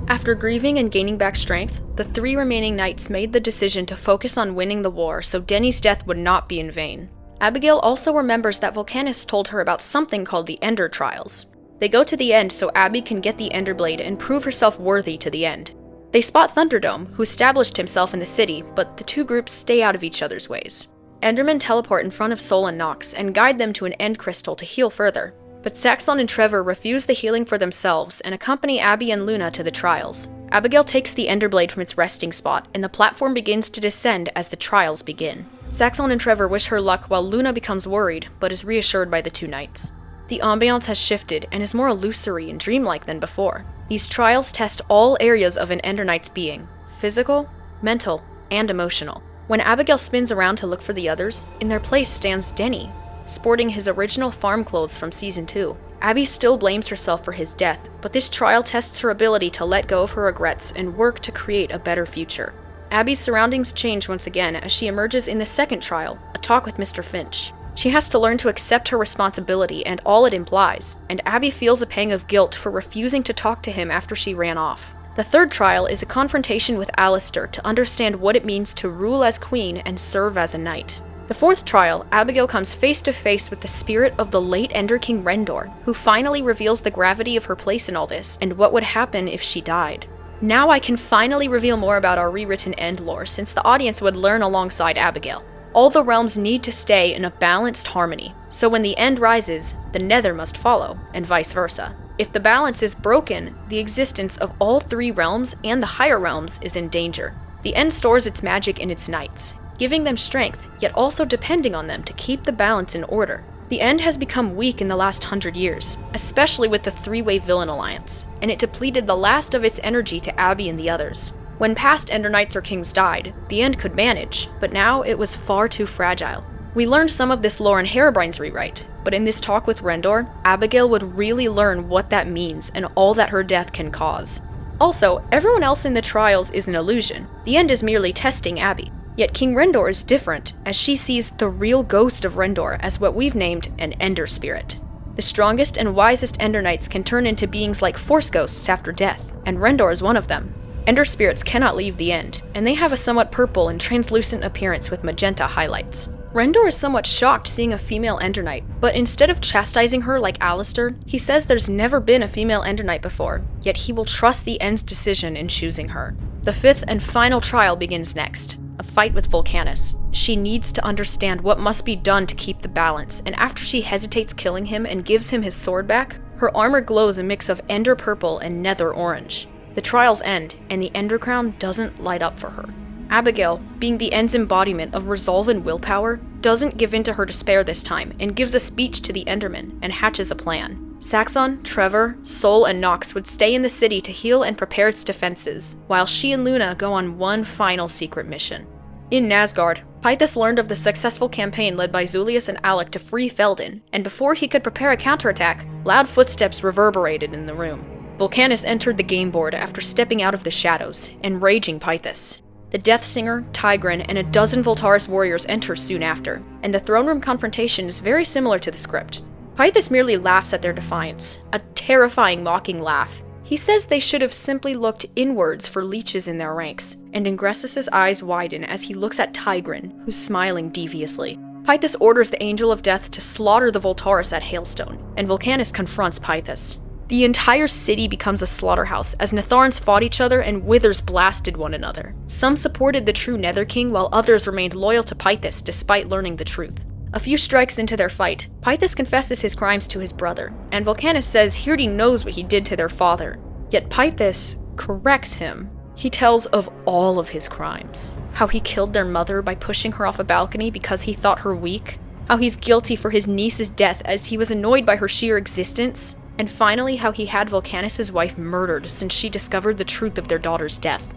After grieving and gaining back strength, the 3 remaining knights made the decision to focus on winning the war so Denny's death would not be in vain. Abigail also remembers that Volcanus told her about something called the Ender Trials. They go to the End so Abby can get the Ender Blade and prove herself worthy to the End. They spot Thunderdome, who established himself in the city, but the 2 groups stay out of each other's ways. Endermen teleport in front of Sol and Nox and guide them to an End Crystal to heal further. But Saxon and Trevor refuse the healing for themselves and accompany Abby and Luna to the trials. Abigail takes the Ender Blade from its resting spot, and the platform begins to descend as the trials begin. Saxon and Trevor wish her luck while Luna becomes worried, but is reassured by the 2 knights. The ambiance has shifted and is more illusory and dreamlike than before. These trials test all areas of an Ender Knight's being: physical, mental, and emotional. When Abigail spins around to look for the others, in their place stands Denny, sporting his original farm clothes from Season 2. Abby still blames herself for his death, but this trial tests her ability to let go of her regrets and work to create a better future. Abby's surroundings change once again as she emerges in the second trial, a talk with Mr. Finch. She has to learn to accept her responsibility and all it implies, and Abby feels a pang of guilt for refusing to talk to him after she ran off. The third trial is a confrontation with Alistair to understand what it means to rule as queen and serve as a knight. The fourth trial, Abigail comes face to face with the spirit of the late Ender King Rendor, who finally reveals the gravity of her place in all this, and what would happen if she died. Now I can finally reveal more about our rewritten End lore, since the audience would learn alongside Abigail. All the realms need to stay in a balanced harmony, so when the End rises, the Nether must follow, and vice versa. If the balance is broken, the existence of all 3 realms and the higher realms is in danger. The End stores its magic in its knights, giving them strength, yet also depending on them to keep the balance in order. The End has become weak in the last 100 years, especially with the three-way villain alliance, and it depleted the last of its energy to Abby and the others. When past Ender Knights or Kings died, the End could manage, but now it was far too fragile. We learned some of this lore in Herobrine's rewrite, but in this talk with Rendor, Abigail would really learn what that means and all that her death can cause. Also, everyone else in the trials is an illusion. The End is merely testing Abby. Yet King Rendor is different, as she sees the real ghost of Rendor as what we've named an Ender Spirit. The strongest and wisest Ender Knights can turn into beings like Force Ghosts after death, and Rendor is one of them. Ender Spirits cannot leave the End, and they have a somewhat purple and translucent appearance with magenta highlights. Rendor is somewhat shocked seeing a female Ender Knight, but instead of chastising her like Alistair, he says there's never been a female Ender Knight before, yet he will trust the End's decision in choosing her. The fifth and final trial begins next, a fight with Volcanus. She needs to understand what must be done to keep the balance, and after she hesitates killing him and gives him his sword back, her armor glows a mix of Ender Purple and Nether Orange. The trials end, and the Ender Crown doesn't light up for her. Abigail, being the End's embodiment of resolve and willpower, doesn't give in to her despair this time and gives a speech to the Endermen and hatches a plan. Saxon, Trevor, Sol, and Nox would stay in the city to heal and prepare its defenses, while she and Luna go on one final secret mission. In Nazgard, Pythas learned of the successful campaign led by Zulius and Alec to free Feldin, and before he could prepare a counterattack, loud footsteps reverberated in the room. Volcanus entered the game board after stepping out of the shadows, enraging Pythas. The Death Singer, Tigran, and a dozen Voltaris warriors enter soon after, and the throne room confrontation is very similar to the script. Pythas merely laughs at their defiance, a terrifying mocking laugh. He says they should have simply looked inwards for leeches in their ranks, and Ingressus' eyes widen as he looks at Tigran, who's smiling deviously. Pythas orders the Angel of Death to slaughter the Voltaris at Hailstone, and Volcanus confronts Pythas. The entire city becomes a slaughterhouse as Netharans fought each other and Withers blasted one another. Some supported the true Nether King while others remained loyal to Pythas despite learning the truth. A few strikes into their fight, Pythas confesses his crimes to his brother, and Volcanus says he already knows what he did to their father. Yet Pythas corrects him. He tells of all of his crimes. How he killed their mother by pushing her off a balcony because he thought her weak. How he's guilty for his niece's death as he was annoyed by her sheer existence. And finally, how he had Volcanus' wife murdered since she discovered the truth of their daughter's death.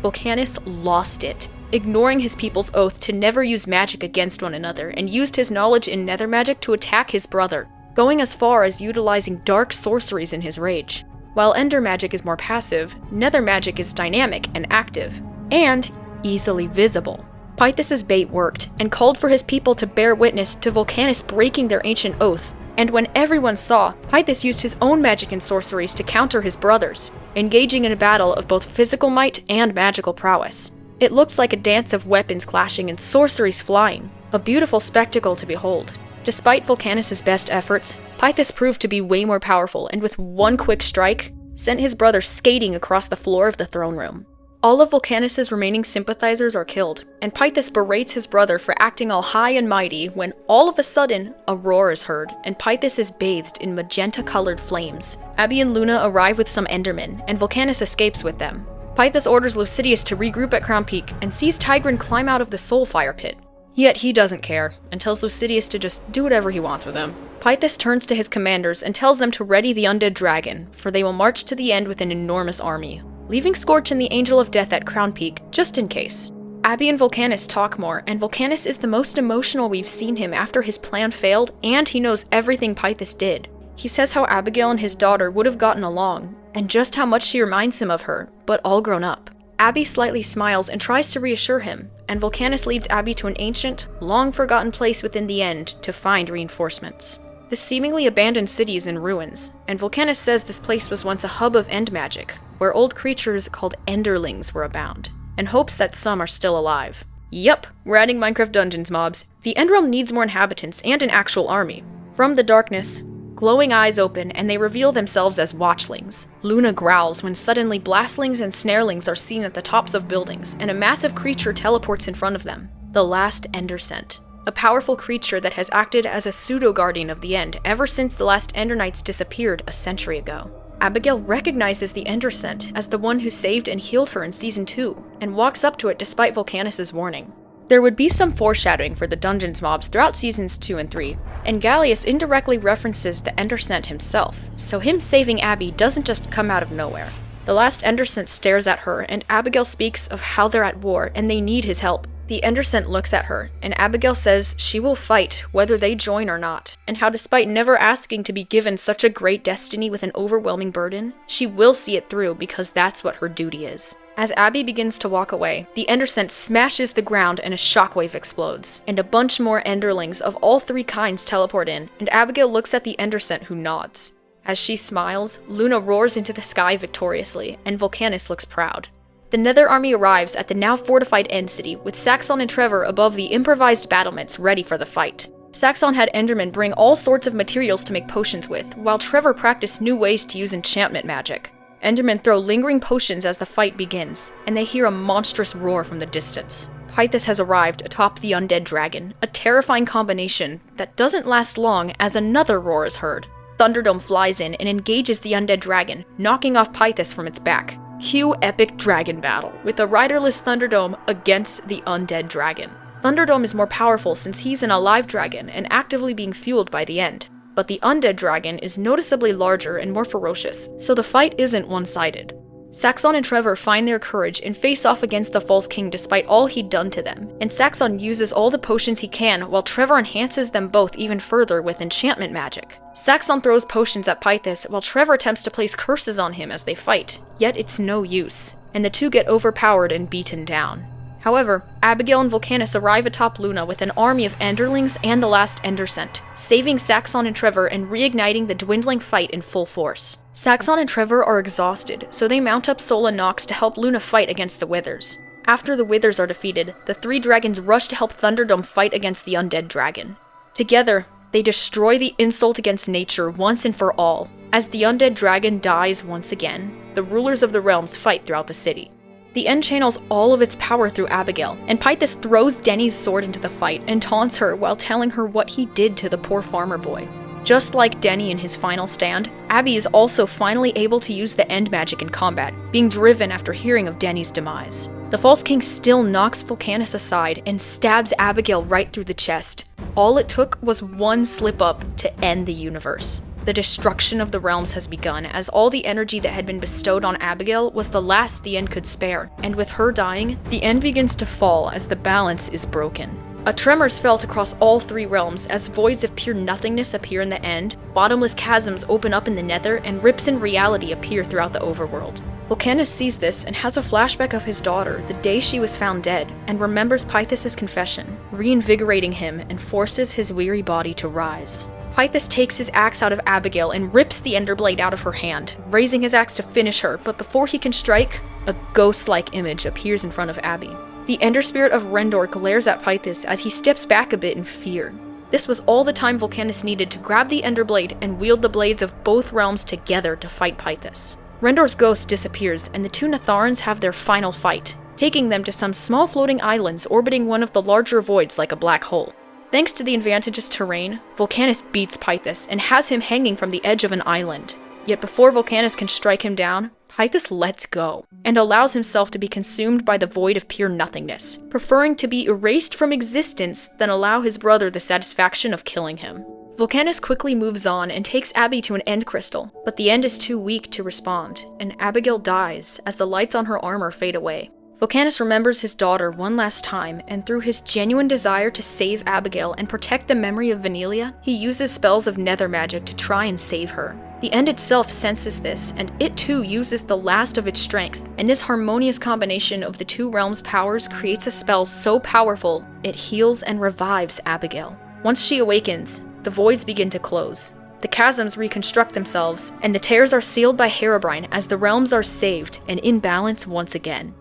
Volcanus lost it, ignoring his people's oath to never use magic against one another, and used his knowledge in nether magic to attack his brother, going as far as utilizing dark sorceries in his rage. While Ender magic is more passive, nether magic is dynamic and active, and easily visible. Pythas' bait worked, and called for his people to bear witness to Volcanus breaking their ancient oath. And when everyone saw, Pythas used his own magic and sorceries to counter his brothers, engaging in a battle of both physical might and magical prowess. It looked like a dance of weapons clashing and sorceries flying, a beautiful spectacle to behold. Despite Volcanus' best efforts, Pythas proved to be way more powerful and with one quick strike, sent his brother skating across the floor of the throne room. All of Volcanus' remaining sympathizers are killed, and Pythas berates his brother for acting all high and mighty when all of a sudden, a roar is heard, and Pythas is bathed in magenta-colored flames. Abby and Luna arrive with some Endermen, and Volcanus escapes with them. Pythas orders Lucidius to regroup at Crown Peak, and sees Tigran climb out of the Soul Fire Pit. Yet he doesn't care, and tells Lucidius to just do whatever he wants with him. Pythas turns to his commanders and tells them to ready the Undead Dragon, for they will march to the End with an enormous army, leaving Scorch and the Angel of Death at Crown Peak, just in case. Abby and Volcanus talk more, and Volcanus is the most emotional we've seen him after his plan failed, and he knows everything Pythas did. He says how Abigail and his daughter would have gotten along, and just how much she reminds him of her, but all grown up. Abby slightly smiles and tries to reassure him, and Volcanus leads Abby to an ancient, long-forgotten place within the End to find reinforcements. The seemingly abandoned city is in ruins, and Volcanus says this place was once a hub of End magic, where old creatures called Enderlings were abound, and hopes that some are still alive. Yup, we're adding Minecraft Dungeons mobs. The Endrealm needs more inhabitants and an actual army. From the darkness, glowing eyes open and they reveal themselves as Watchlings. Luna growls when suddenly Blastlings and Snarelings are seen at the tops of buildings, and a massive creature teleports in front of them. The last Endersent. A powerful creature that has acted as a pseudo-guardian of the End ever since the last Ender Knights disappeared a century ago. Abigail recognizes the Endersent as the one who saved and healed her in Season 2, and walks up to it despite Volcanus' warning. There would be some foreshadowing for the dungeons mobs throughout seasons 2 and 3, and Gallius indirectly references the Endersent himself, so him saving Abby doesn't just come out of nowhere. The last Endersent stares at her, and Abigail speaks of how they're at war and they need his help. The Endersent looks at her, and Abigail says she will fight whether they join or not, and how despite never asking to be given such a great destiny with an overwhelming burden, she will see it through because that's what her duty is. As Abby begins to walk away, the Endersent smashes the ground and a shockwave explodes, and a bunch more Enderlings of all three kinds teleport in, and Abigail looks at the Endersent who nods. As she smiles, Luna roars into the sky victoriously, and Volcanus looks proud. The Nether army arrives at the now fortified End City, with Saxon and Trevor above the improvised battlements ready for the fight. Saxon had Endermen bring all sorts of materials to make potions with, while Trevor practiced new ways to use enchantment magic. Endermen throw lingering potions as the fight begins, and they hear a monstrous roar from the distance. Pythos has arrived atop the Undead Dragon, a terrifying combination that doesn't last long as another roar is heard. Thunderdome flies in and engages the Undead Dragon, knocking off Pythos from its back. Cue epic dragon battle, with a riderless Thunderdome against the Undead Dragon. Thunderdome is more powerful since he's an alive dragon and actively being fueled by the End, but the Undead Dragon is noticeably larger and more ferocious, so the fight isn't one-sided. Saxon and Trevor find their courage and face off against the False King despite all he'd done to them, and Saxon uses all the potions he can while Trevor enhances them both even further with enchantment magic. Saxon throws potions at Pythos while Trevor attempts to place curses on him as they fight, yet it's no use, and the two get overpowered and beaten down. However, Abigail and Volcanus arrive atop Luna with an army of Enderlings and the last Endersent, saving Saxon and Trevor and reigniting the dwindling fight in full force. Saxon and Trevor are exhausted, so they mount up Sol and Nox to help Luna fight against the Withers. After the Withers are defeated, the three dragons rush to help Thunderdome fight against the Undead Dragon. Together, they destroy the insult against nature once and for all. As the Undead Dragon dies once again, the rulers of the realms fight throughout the city. The End channels all of its power through Abigail, and Pythos throws Denny's sword into the fight and taunts her while telling her what he did to the poor farmer boy. Just like Denny in his final stand, Abby is also finally able to use the End magic in combat, being driven after hearing of Denny's demise. The False King still knocks Volcanus aside and stabs Abigail right through the chest. All it took was one slip-up to end the universe. The destruction of the realms has begun, as all the energy that had been bestowed on Abigail was the last the End could spare, and with her dying, the End begins to fall as the balance is broken. A tremor is felt across all three realms as voids of pure nothingness appear in the End, bottomless chasms open up in the Nether, and rips in reality appear throughout the overworld. Volcanus sees this and has a flashback of his daughter the day she was found dead, and remembers Pythos' confession, reinvigorating him and forces his weary body to rise. Pythos takes his axe out of Abigail and rips the Enderblade out of her hand, raising his axe to finish her, but before he can strike, a ghost-like image appears in front of Abby. The Ender Spirit of Rendor glares at Pythos as he steps back a bit in fear. This was all the time Volcanus needed to grab the Enderblade and wield the blades of both realms together to fight Pythos. Rendor's ghost disappears, and the two Natharans have their final fight, taking them to some small floating islands orbiting one of the larger voids like a black hole. Thanks to the advantageous terrain, Volcanus beats Pythos and has him hanging from the edge of an island. Yet before Volcanus can strike him down, Pythos lets go, and allows himself to be consumed by the void of pure nothingness, preferring to be erased from existence than allow his brother the satisfaction of killing him. Volcanus quickly moves on and takes Abby to an End crystal, but the End is too weak to respond, and Abigail dies as the lights on her armor fade away. Volcanus remembers his daughter one last time, and through his genuine desire to save Abigail and protect the memory of Venelia, he uses spells of nether magic to try and save her. The End itself senses this, and it too uses the last of its strength, and this harmonious combination of the two realms' powers creates a spell so powerful, it heals and revives Abigail. Once she awakens, the voids begin to close. The chasms reconstruct themselves, and the tears are sealed by Herobrine as the realms are saved and in balance once again.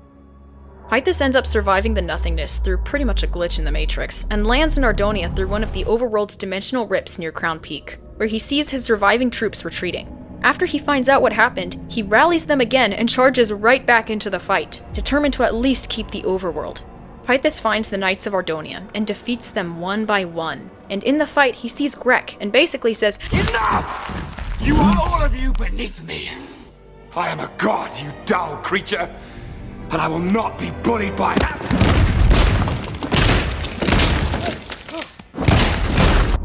Pythos ends up surviving the nothingness through pretty much a glitch in the Matrix, and lands in Ardonia through one of the overworld's dimensional rips near Crown Peak, where he sees his surviving troops retreating. After he finds out what happened, he rallies them again and charges right back into the fight, determined to at least keep the overworld. Pythos finds the Knights of Ardonia and defeats them one by one, and in the fight he sees Grek and basically says, "Enough! You are all of you beneath me. I am a god, you dull creature, and I will not be bullied by that."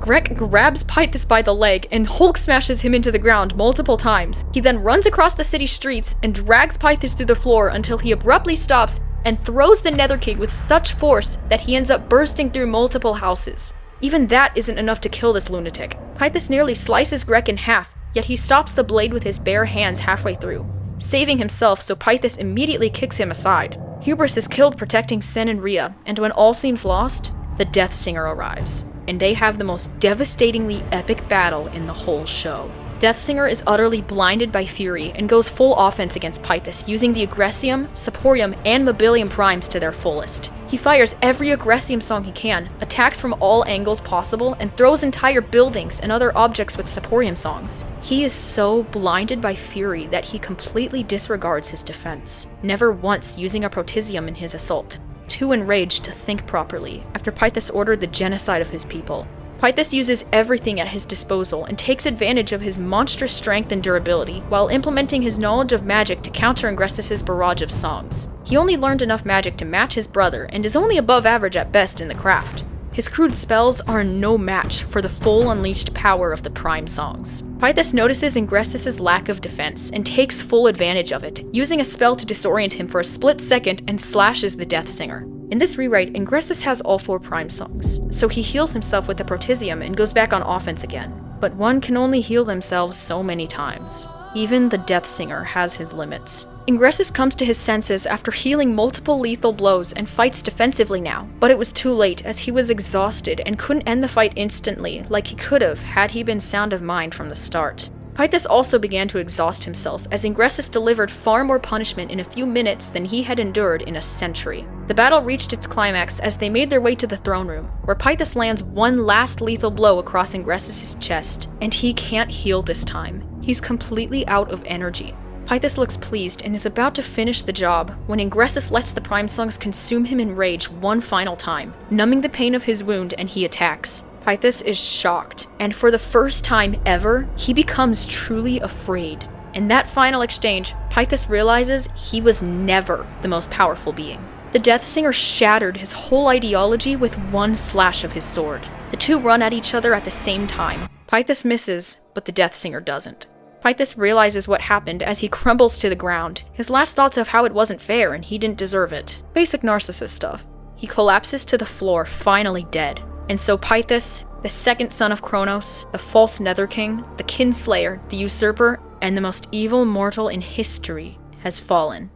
Grek grabs Pythis by the leg and Hulk smashes him into the ground multiple times. He then runs across the city streets and drags Pythis through the floor until he abruptly stops and throws the Nether King with such force that he ends up bursting through multiple houses. Even that isn't enough to kill this lunatic. Pythis nearly slices Grek in half, yet he stops the blade with his bare hands halfway through, saving himself, so Pythis immediately kicks him aside. Hubris is killed protecting Sin and Rhea, and when all seems lost, the Death Singer arrives, and they have the most devastatingly epic battle in the whole show. Death Singer is utterly blinded by fury and goes full offense against Pythis, using the Aggressium, Saporium, and Mobilium primes to their fullest. He fires every Aggressium song he can, attacks from all angles possible, and throws entire buildings and other objects with Saporium songs. He is so blinded by fury that he completely disregards his defense, never once using a Protisium in his assault, too enraged to think properly after Pythis ordered the genocide of his people. Pythis uses everything at his disposal and takes advantage of his monstrous strength and durability while implementing his knowledge of magic to counter Ingressus's barrage of songs. He only learned enough magic to match his brother and is only above average at best in the craft. His crude spells are no match for the full unleashed power of the prime songs. Pythis notices Ingressus's lack of defense and takes full advantage of it, using a spell to disorient him for a split second and slashes the Death Singer. In this rewrite, Ingressus has all 4 prime songs, so he heals himself with the Protisium and goes back on offense again. But one can only heal themselves so many times. Even the Death Singer has his limits. Ingressus comes to his senses after healing multiple lethal blows and fights defensively now, but it was too late as he was exhausted and couldn't end the fight instantly like he could have had he been sound of mind from the start. Pythis also began to exhaust himself as Ingressus delivered far more punishment in a few minutes than he had endured in a century. The battle reached its climax as they made their way to the throne room, where Pythis lands one last lethal blow across Ingressus' chest, and he can't heal this time. He's completely out of energy. Pythis looks pleased and is about to finish the job when Ingressus lets the prime songs consume him in rage one final time, numbing the pain of his wound, and he attacks. Pythis is shocked, and for the first time ever, he becomes truly afraid. In that final exchange, Pythis realizes he was never the most powerful being. The Death Singer shattered his whole ideology with one slash of his sword. The two run at each other at the same time. Pythis misses, but the Death Singer doesn't. Pythis realizes what happened as he crumbles to the ground, his last thoughts of how it wasn't fair and he didn't deserve it. Basic narcissist stuff. He collapses to the floor, finally dead. And so Pythis, the second son of Chronos, the false Nether King, the Kinslayer, the Usurper, and the most evil mortal in history, has fallen.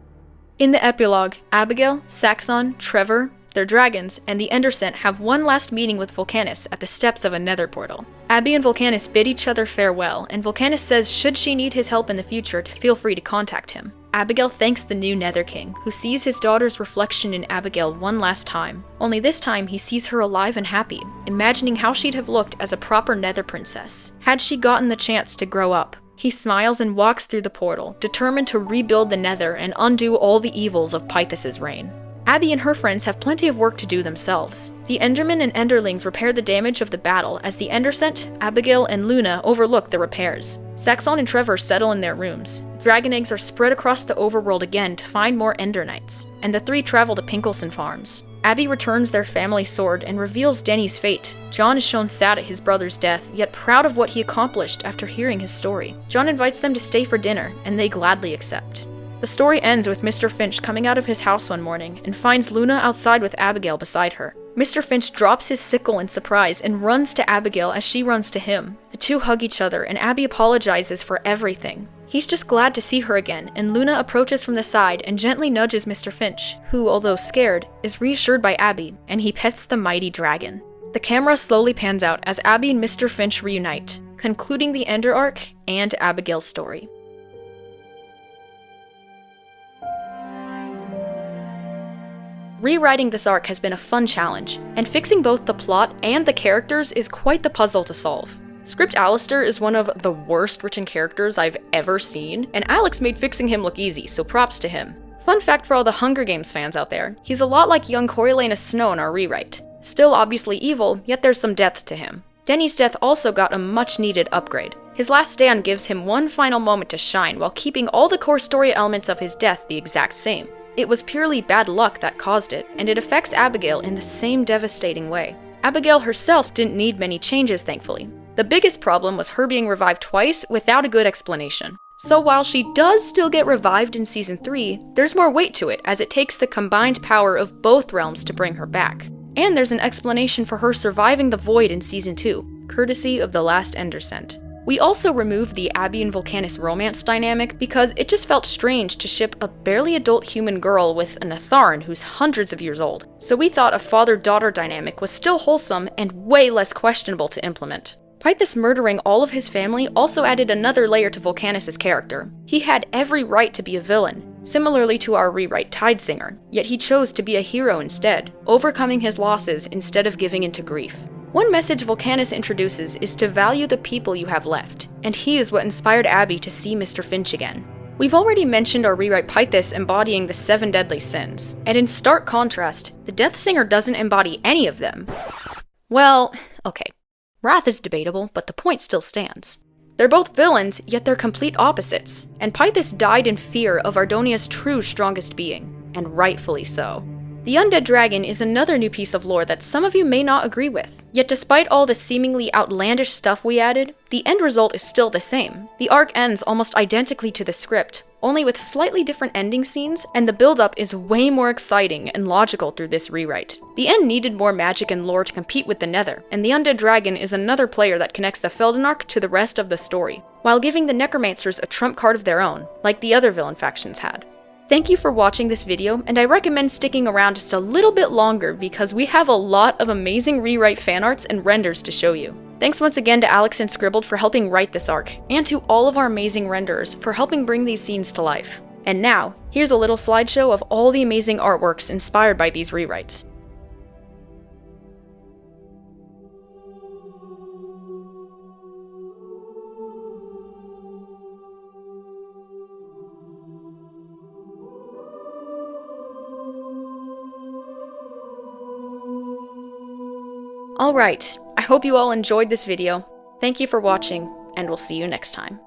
In the epilogue, Abigail, Saxon, Trevor, their dragons, and the Endersent have one last meeting with Volcanus at the steps of a nether portal. Abby and Volcanus bid each other farewell, and Volcanus says should she need his help in the future to feel free to contact him. Abigail thanks the new Nether King, who sees his daughter's reflection in Abigail one last time. Only this time he sees her alive and happy, imagining how she'd have looked as a proper Nether princess, had she gotten the chance to grow up. He smiles and walks through the portal, determined to rebuild the Nether and undo all the evils of Pythis' reign. Abby and her friends have plenty of work to do themselves. The Endermen and Enderlings repair the damage of the battle as the Endersent, Abigail, and Luna overlook the repairs. Saxon and Trevor settle in their rooms. Dragon eggs are spread across the overworld again to find more Ender Knights, and the three travel to Pinkelson Farms. Abby returns their family sword and reveals Denny's fate. John is shown sad at his brother's death, yet proud of what he accomplished after hearing his story. John invites them to stay for dinner, and they gladly accept. The story ends with Mr. Finch coming out of his house one morning and finds Luna outside with Abigail beside her. Mr. Finch drops his sickle in surprise and runs to Abigail as she runs to him. The two hug each other and Abby apologizes for everything. He's just glad to see her again, and Luna approaches from the side and gently nudges Mr. Finch, who, although scared, is reassured by Abby, and he pets the mighty dragon. The camera slowly pans out as Abby and Mr. Finch reunite, concluding the Ender arc and Abigail's story. Rewriting this arc has been a fun challenge, and fixing both the plot and the characters is quite the puzzle to solve. Script Alistair is one of the worst written characters I've ever seen, and Alex made fixing him look easy, so props to him. Fun fact for all the Hunger Games fans out there, he's a lot like young Coriolanus Snow in our rewrite. Still obviously evil, yet there's some depth to him. Denny's death also got a much needed upgrade. His last stand gives him one final moment to shine while keeping all the core story elements of his death the exact same. It was purely bad luck that caused it, and it affects Abigail in the same devastating way. Abigail herself didn't need many changes, thankfully. The biggest problem was her being revived twice without a good explanation. So while she does still get revived in Season 3, there's more weight to it as it takes the combined power of both realms to bring her back. And there's an explanation for her surviving the void in Season 2, courtesy of the last Ender Scent. We also removed the Abby and Vulcanus romance dynamic because it just felt strange to ship a barely adult human girl with an Atharan who's hundreds of years old, so we thought a father-daughter dynamic was still wholesome and way less questionable to implement. Pythus murdering all of his family also added another layer to Vulcanus' character. He had every right to be a villain, similarly to our rewrite Tidesinger, yet he chose to be a hero instead, overcoming his losses instead of giving into grief. One message Vulcanus introduces is to value the people you have left, and he is what inspired Abby to see Mr. Finch again. We've already mentioned our rewrite Pythus embodying the 7 deadly sins, and in stark contrast, the Deathsinger doesn't embody any of them. Well, okay. Wrath is debatable, but the point still stands. They're both villains, yet they're complete opposites, and Pythus died in fear of Ardonia's true strongest being, and rightfully so. The Undead Dragon is another new piece of lore that some of you may not agree with, yet despite all the seemingly outlandish stuff we added, the end result is still the same. The arc ends almost identically to the script, only with slightly different ending scenes, and the build-up is way more exciting and logical through this rewrite. The end needed more magic and lore to compete with the Nether, and the Undead Dragon is another player that connects the Felden arc to the rest of the story, while giving the Necromancers a trump card of their own, like the other villain factions had. Thank you for watching this video, and I recommend sticking around just a little bit longer because we have a lot of amazing rewrite fanarts and renders to show you. Thanks once again to Alex and Scribbled for helping write this arc, and to all of our amazing renderers for helping bring these scenes to life. And now, here's a little slideshow of all the amazing artworks inspired by these rewrites. Alright, I hope you all enjoyed this video. Thank you for watching, and we'll see you next time.